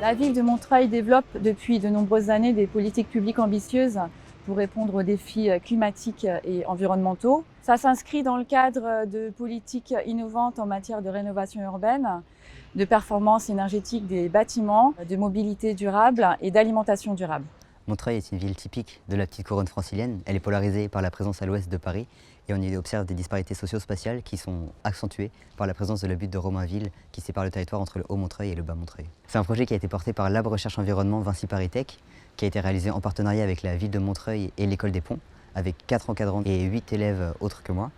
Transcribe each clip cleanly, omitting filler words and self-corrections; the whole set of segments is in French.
La ville de Montreuil développe depuis de nombreuses années des politiques publiques ambitieuses pour répondre aux défis climatiques et environnementaux. Ça s'inscrit dans le cadre de politiques innovantes en matière de rénovation urbaine, de performance énergétique des bâtiments, de mobilité durable et d'alimentation durable. Montreuil est une ville typique de la petite couronne francilienne. Elle est polarisée par la présence à l'ouest de Paris et on y observe des disparités socio-spatiales qui sont accentuées par la présence de la butte de Romainville qui sépare le territoire entre le Haut-Montreuil et le Bas-Montreuil. C'est un projet qui a été porté par Lab Recherche Environnement Vinci Paris Tech, qui a été réalisé en partenariat avec la ville de Montreuil et l'école des Ponts, avec 4 encadrants et 8 élèves autres que moi.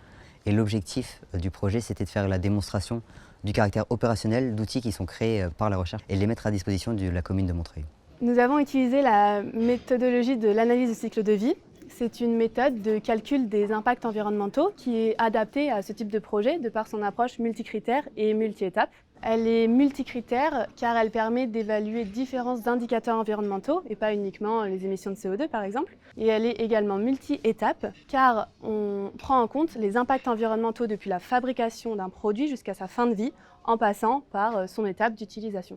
Et l'objectif du projet, c'était de faire la démonstration du caractère opérationnel d'outils qui sont créés par la recherche et de les mettre à disposition de la commune de Montreuil. Nous avons utilisé la méthodologie de l'analyse de cycle de vie. C'est une méthode de calcul des impacts environnementaux qui est adaptée à ce type de projet de par son approche multicritère et multi-étapes. Elle est multicritère car elle permet d'évaluer différents indicateurs environnementaux et pas uniquement les émissions de CO2 par exemple. Et elle est également multi-étapes car on prend en compte les impacts environnementaux depuis la fabrication d'un produit jusqu'à sa fin de vie en passant par son étape d'utilisation.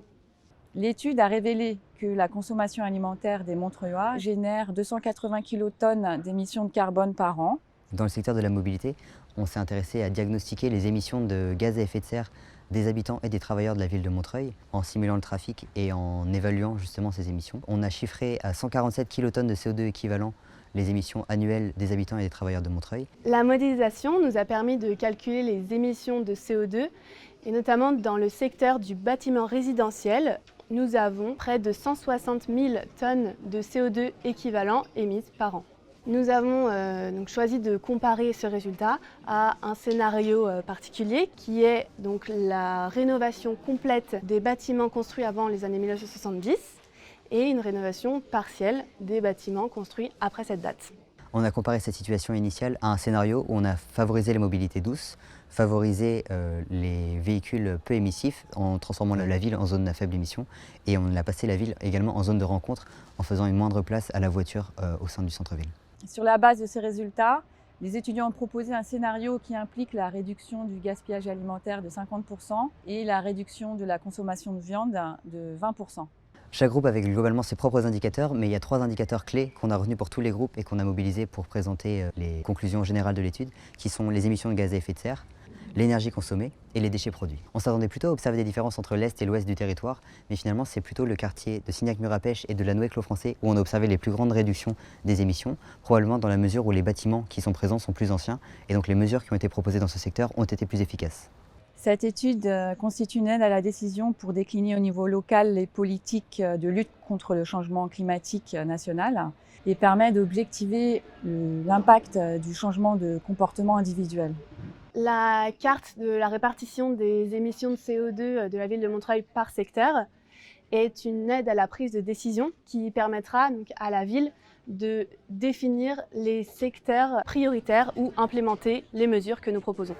L'étude a révélé que la consommation alimentaire des Montreuillois génère 280 kilotonnes d'émissions de carbone par an. Dans le secteur de la mobilité, on s'est intéressé à diagnostiquer les émissions de gaz à effet de serre des habitants et des travailleurs de la ville de Montreuil en simulant le trafic et en évaluant justement ces émissions. On a chiffré à 147 kilotonnes de CO2 équivalent les émissions annuelles des habitants et des travailleurs de Montreuil. La modélisation nous a permis de calculer les émissions de CO2 et notamment dans le secteur du bâtiment résidentiel. Nous avons près de 160 000 tonnes de CO2 équivalent émises par an. Nous avons donc choisi de comparer ce résultat à un scénario particulier qui est donc la rénovation complète des bâtiments construits avant les années 1970 et une rénovation partielle des bâtiments construits après cette date. On a comparé cette situation initiale à un scénario où on a favorisé les mobilités douces, favorisé les véhicules peu émissifs en transformant la ville en zone à faible émission et on a passé la ville également en zone de rencontre en faisant une moindre place à la voiture au sein du centre-ville. Sur la base de ces résultats, les étudiants ont proposé un scénario qui implique la réduction du gaspillage alimentaire de 50% et la réduction de la consommation de viande de 20%. Chaque groupe avait globalement ses propres indicateurs, mais il y a 3 indicateurs clés qu'on a retenus pour tous les groupes et qu'on a mobilisés pour présenter les conclusions générales de l'étude, qui sont les émissions de gaz à effet de serre, l'énergie consommée et les déchets produits. On s'attendait plutôt à observer des différences entre l'Est et l'Ouest du territoire, mais finalement c'est plutôt le quartier de Signac-Murapêche et de la Noué-Clos-Français où on a observé les plus grandes réductions des émissions, probablement dans la mesure où les bâtiments qui sont présents sont plus anciens et donc les mesures qui ont été proposées dans ce secteur ont été plus efficaces. Cette étude constitue une aide à la décision pour décliner au niveau local les politiques de lutte contre le changement climatique national et permet d'objectiver l'impact du changement de comportement individuel. La carte de la répartition des émissions de CO2 de la ville de Montreuil par secteur est une aide à la prise de décision qui permettra donc à la ville de définir les secteurs prioritaires ou implémenter les mesures que nous proposons.